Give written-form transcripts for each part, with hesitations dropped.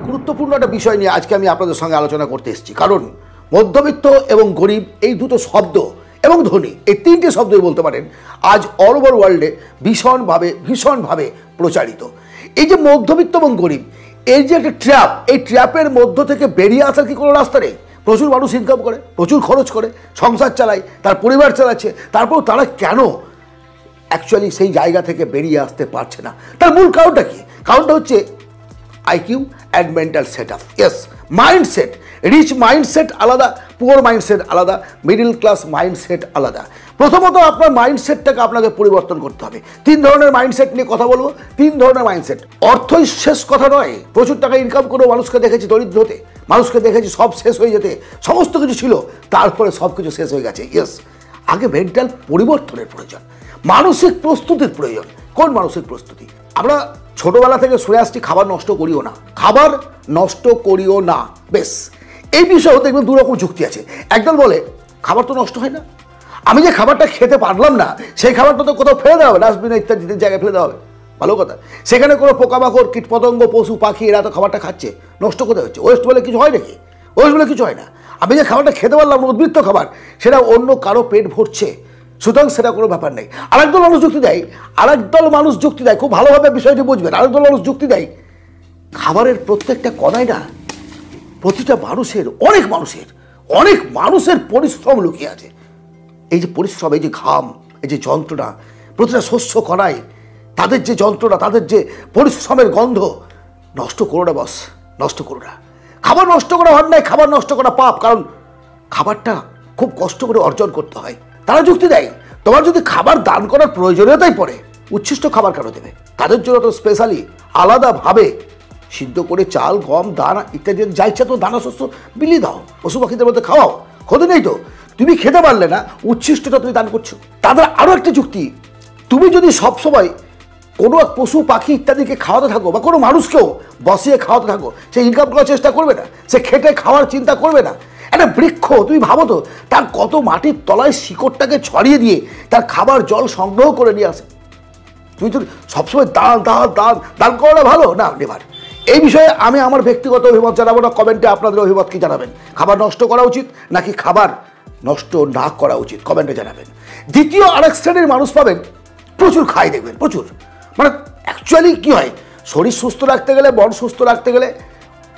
গুরুত্বপূর্ণ একটা বিষয় নিয়ে আজকে আমি আপনাদের সঙ্গে আলোচনা করতে এসেছি। কারণ মধ্যবিত্ত এবং গরিব এই দুটো শব্দ এবং ধনী এই তিনটে শব্দই বলতে পারেন আজ অল ওভার ওয়ার্ল্ডে ভীষণভাবে প্রচারিত। এই যে মধ্যবিত্ত এবং গরিব এই যে একটা ট্র্যাপ, এই ট্র্যাপের মধ্য থেকে বেরিয়ে আসার কি কোনো রাস্তা নেই? প্রচুর মানুষ ইনকাম করে, প্রচুর খরচ করে, সংসার চালায়, তার পরিবার চালাচ্ছে, তারপর তারা কেন অ্যাকচুয়ালি সেই জায়গা থেকে বেরিয়ে আসতে পারছে না? তার মূল কারণটা কি? কারণটা হচ্ছে IQ and mental set up. Yes, mindset. Rich mindset আলাদা, পুয়ার মাইন্ডসেট আলাদা, মিডিল ক্লাস মাইন্ডসেট আলাদা। প্রথমত আপনার মাইন্ডসেটটাকে আপনাকে পরিবর্তন করতে হবে। তিন ধরনের মাইন্ডসেট নিয়ে কথা বলবো। তিন ধরনের মাইন্ডসেট। অর্থই শেষ কথা নয়। প্রচুর টাকা ইনকাম করেও মানুষকে দেখেছি দরিদ্র হতে, মানুষকে দেখেছি সব শেষ হয়ে যেতে, সমস্ত কিছু ছিল তারপরে সব কিছু শেষ হয়ে গেছে। ইয়েস, আগে মেন্টাল পরিবর্তনের প্রয়োজন, মানসিক প্রস্তুতির প্রয়োজন। কোন মানসিক প্রস্তুতি? আমরা ছোটবেলা থেকে শুনে আসছি খাবার নষ্ট করিও না, খাবার নষ্ট করিও না। বেশ, এই বিষয়েও দেখবেন দু রকম যুক্তি আছে। একদল বলে খাবার তো নষ্ট হয় না, আমি যে খাবারটা খেতে পারলাম না সেই খাবারটা তো কোথাও ফেলে দেওয়া হবে, ডাস্টবিনে ইত্যাদি জায়গায় ফেলে দেওয়া হবে। ভালো কথা, সেখানে কোনো পোকামাকড় কীটপতঙ্গ পশু পাখি এরা তো খাবারটা খাচ্ছে, নষ্ট কোথায় হচ্ছে? ওয়েস্ট বলে কিছু হয় নাকি? ওয়েস্ট বলে কিছু হয় না। আমি যে খাবারটা খেতে পারলাম না, উদ্বৃত্ত খাবার, সেটা অন্য কারো পেট ভরছে, সুতরাং সেটা কোনো ব্যাপার নেই। আরেকদল মানুষ যুক্তি দেয়, খুব ভালোভাবে বিষয়টি বুঝবেন। আরেকদল মানুষ যুক্তি দেয় খাবারের প্রত্যেকটা কণায় না, প্রতিটা মানুষের, অনেক মানুষের পরিশ্রম লুকিয়ে আছে। এই যে পরিশ্রম, এই যে ঘাম, এই যে যন্ত্রণা, প্রতিটা শস্য কণায় তাদের যে যন্ত্রণা, তাদের যে পরিশ্রমের গন্ধ, নষ্ট করো না বস, নষ্ট করো না। খাবার নষ্ট করা অন্যায়, খাবার নষ্ট করা পাপ, কারণ খাবারটা খুব কষ্ট করে অর্জন করতে হয়। তারা যুক্তি দেয় তোমার যদি খাবার দান করার প্রয়োজনীয়তাই পড়ে, উচ্ছিষ্ট খাবার কেন দেবে? তাদের জন্য তো স্পেশালি আলাদাভাবে সিদ্ধ করে চাল, গম, দানা ইত্যাদি যা ইচ্ছা তো দানা শস্য বিলিয়ে দাও, পশু পাখিদের মধ্যে খাওয়াও, ক্ষতি নেই তো। তুমি খেতে পারলে না, উচ্ছিষ্টটা তুমি দান করছো। তাদের আরও একটা যুক্তি, তুমি যদি সবসময় কোনো এক পশু পাখি ইত্যাদিকে খাওয়াতে থাকো বা কোনো মানুষকেও বসিয়ে খাওয়াতে থাকো, সে ইনকাম করার চেষ্টা করবে না, সে খেটে খাওয়ার চিন্তা করবে না। একটা বৃক্ষ তুমি ভাবো তো, তার কত মাটির তলায় শিকড়টাকে ছড়িয়ে দিয়ে তার খাবার জল সংগ্রহ করে নিয়ে আসে। তুমি তো সবসময় দান করাটা ভালো না, নেভার। এই বিষয়ে আমি আমার ব্যক্তিগত অভিমত জানাবো না, কমেন্টে আপনাদের অভিমত কি জানাবেন। খাবার নষ্ট করা উচিত নাকি খাবার নষ্ট না করা উচিত, কমেন্টে জানাবেন। দ্বিতীয় আরেক শ্রেণীর মানুষ পাবেন, প্রচুর খায়, দেখবেন প্রচুর, মানে অ্যাকচুয়ালি কী হয়, শরীর সুস্থ রাখতে গেলে, মন সুস্থ রাখতে গেলে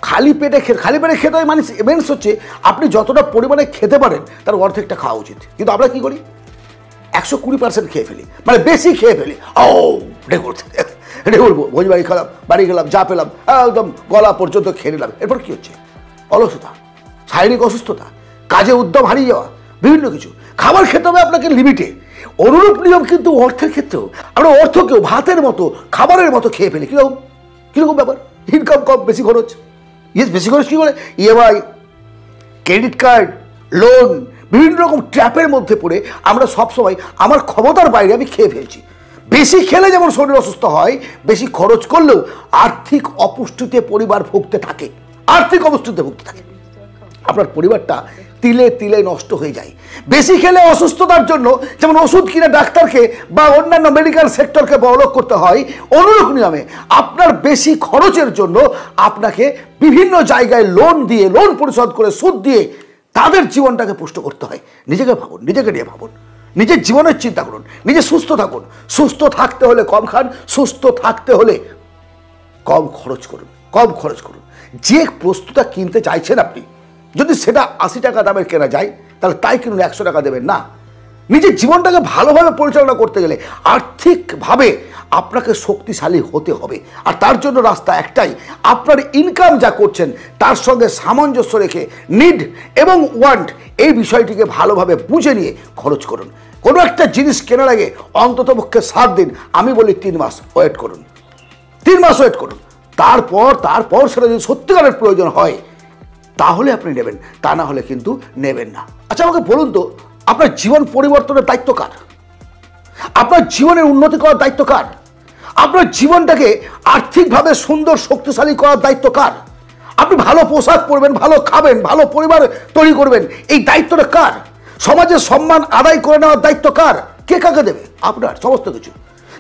খালি পেটে খেতে হয়। মানে মেন্স হচ্ছে আপনি যতটা পরিমাণে খেতে পারেন তার অর্ধেকটা খাওয়া উচিত। কিন্তু আমরা কী করি, 120% খেয়ে ফেলি, মানে বেশি খেয়ে ফেলি। বলবো ভোজ বাড়ি গেলাম, যা পেলাম একদম গলা পর্যন্ত খেয়ে নিলাম। এরপর কী হচ্ছে? অলসতা, শারীরিক অসুস্থতা, কাজে উদ্যম হারিয়ে যাওয়া, বিভিন্ন কিছু। খাবার খেতে হবে আপনাকে লিমিটে। অনুরূপ নিয়ম কিন্তু অর্থের ক্ষেত্রেও। আমরা অর্থকেও ভাতের মতো, খাবারের মতো খেয়ে ফেলি। কীরকম ব্যাপার? ইনকাম কম, বেশি খরচ। বেশি খরচ কী করে? ইএমআই, ক্রেডিট কার্ড, লোন, বিভিন্ন রকম ট্র্যাপের মধ্যে পড়ে আমরা সবসময় আমার ক্ষমতার বাইরে আমি খেয়ে ফেলছি। বেশি খেলে যেমন শরীর অসুস্থ হয়, বেশি খরচ করলেও আর্থিক অপুষ্টিতে পরিবার ভুগতে থাকে, আপনার পরিবারটা তিলে তিলে নষ্ট হয়ে যায়। বেশি খেলে অসুস্থতার জন্য যেমন ওষুধ কিনে ডাক্তারকে বা অন্যান্য মেডিকেল সেক্টরকে বড়লোক করতে হয়, অনুরূপ নিয়মে আপনার বেশি খরচের জন্য আপনাকে বিভিন্ন জায়গায় লোন পরিশোধ করে সুদ দিয়ে তাদের জীবনটাকে পুষ্ট করতে হয়। নিজেকে ভাবুন, নিজেকে নিয়ে ভাবুন, নিজের জীবনের চিন্তা করুন, নিজে সুস্থ থাকুন। সুস্থ থাকতে হলে কম খান, সুস্থ থাকতে হলে কম খরচ করুন। যে বস্তুটা কিনতে চাইছেন আপনি, যদি সেটা 80 টাকা দামের কেনা যায়, তাহলে তাই কিনুন, 100 টাকা দেবেন না। নিজের জীবনটাকে ভালোভাবে পরিচালনা করতে গেলে আর্থিকভাবে আপনাকে শক্তিশালী হতে হবে। আর তার জন্য রাস্তা একটাই, আপনার ইনকাম যা করছেন তার সঙ্গে সামঞ্জস্য রেখে নিড এবং ওয়ান্ট এই বিষয়টিকে ভালোভাবে বুঝে নিয়ে খরচ করুন। কোনো একটা জিনিস কেনার আগে অন্ততপক্ষে 7 দিন, আমি বলি 3 মাস ওয়েট করুন। 3 মাস ওয়েট করুন। তারপর সেটা যদি সত্যিকারের প্রয়োজন হয় তাহলে আপনি নেবেন, তা না হলে কিন্তু নেবেন না। আচ্ছা আমাকে বলুন তো, আপনার জীবন পরিবর্তনের দায়িত্ব কার? আপনার জীবনের উন্নতি করার দায়িত্ব কার? আপনার জীবনটাকে আর্থিকভাবে সুন্দর শক্তিশালী করার দায়িত্ব কার? আপনি ভালো পোশাক পরবেন, ভালো খাবেন, ভালো পরিবার তৈরি করবেন, এই দায়িত্বটা কার? সমাজের সম্মান আদায় করে নেওয়ার দায়িত্ব কার? কে কাকে দেবে? আপনার। সমস্ত কিছু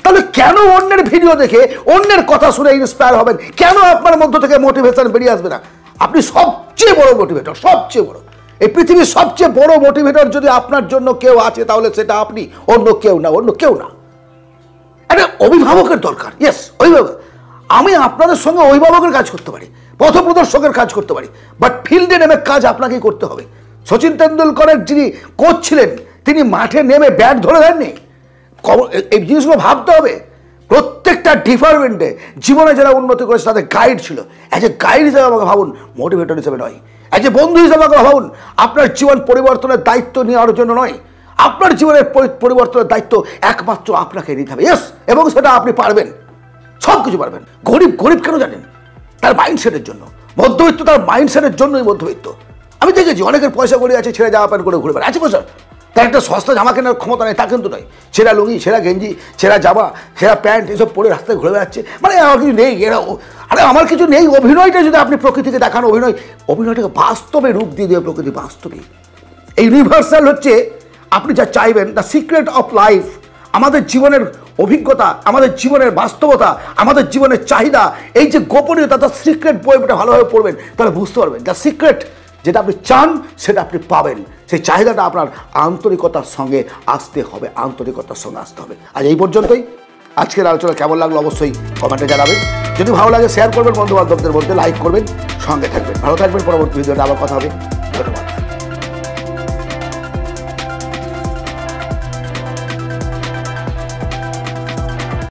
তাহলে কেন অন্যের ভিডিও দেখে অন্যের কথা শুনে ইন্সপায়ার হবেন? কেন আপনার মধ্য থেকে মোটিভেশন বেরিয়ে আসবে না? আপনি সবচেয়ে বড় মোটিভেটর, সবচেয়ে বড়। এই পৃথিবীর সবচেয়ে বড় মোটিভেটর যদি আপনার জন্য কেউ আছে তাহলে সেটা আপনি, অন্য কেউ না, অন্য কেউ না। একটা অভিভাবকের দরকার। ইয়েস, অভিভাবক। আমি আপনাদের সঙ্গে অভিভাবকের কাজ করতে পারি, পথপ্রদর্শকের কাজ করতে পারি, বাট ফিল্ডে নেমে কাজ আপনাকেই করতে হবে। সচিন তেন্ডুলকরের যিনি কোচ ছিলেন তিনি মাঠে নেমে ব্যাট ধরে দেননি। এই জিনিসগুলো ভাবতে হবে। প্রত্যেকটা ডিপার্টমেন্টে জীবনে যারা উন্নতি করেছে তাদের গাইড ছিল। অ্যাজ এ গাইড হিসেবে আমাকে ভাবুন, মোটিভেটর হিসেবে নয়। অ্যাজ এ বন্ধু হিসেবে আমাকে ভাবুন, আপনার জীবন পরিবর্তনের দায়িত্ব নেওয়ার জন্য নয়। আপনার জীবনের পরিবর্তনের দায়িত্ব একমাত্র আপনাকে নিতে হবে। ইয়েস, এবং সেটা আপনি পারবেন, সব কিছু পারবেন। গরিব গরিব কেন জানেন? তার মাইন্ডসেটের জন্য। মধ্যবিত্ত তার মাইন্ডসেটের জন্যই মধ্যবিত্ত। আমি দেখেছি অনেকের পয়সা করে আছে, ছেড়ে জামা প্যান্ট করে ঘুরে বেড়ায়। আছে পয়সা, তার একটা সস্তা জামা কেনার ক্ষমতা নেই তা কিন্তু নয়। ছেঁড়া লুঙ্গি, ছেঁড়া গেঞ্জি, ছেঁড়া জামা, ছেঁড়া প্যান্ট এসব পরে রাস্তায় ঘুরে বেড়াচ্ছে। মানে আমার কিছু নেই, আরে আমার কিছু নেই। অভিনয়টা যদি আপনি প্রকৃতিকে দেখান, অভিনয়টাকে বাস্তবে রূপ দিয়ে দেবে প্রকৃতি, বাস্তবে। এই ইউনিভার্সাল হচ্ছে আপনি যা চাইবেন, দ্য সিক্রেট অফ লাইফ। আমাদের জীবনের অভিজ্ঞতা, আমাদের জীবনের বাস্তবতা, আমাদের জীবনের চাহিদা, এই যে গোপনীয়তা, দ্য সিক্রেট বইটা ভালোভাবে পড়বেন তাহলে বুঝতে পারবেন। দ্য সিক্রেট যেটা আপনি চান সেটা আপনি পাবেন। সেই চাহিদাটা আপনার আন্তরিকতার সঙ্গে আসতে হবে, আন্তরিকতার সঙ্গে আসতে হবে। আজ এই পর্যন্তই। আজকের আলোচনা কেমন লাগলো অবশ্যই কমেন্টে জানাবেন। যদি ভালো লাগে শেয়ার করবেন, বন্ধু বান্ধবদের মধ্যে লাইক করবেন, সঙ্গে থাকবেন। ভালো থাকবেন। পরবর্তী ভিডিওতে আবার কথা হবে। ধন্যবাদ।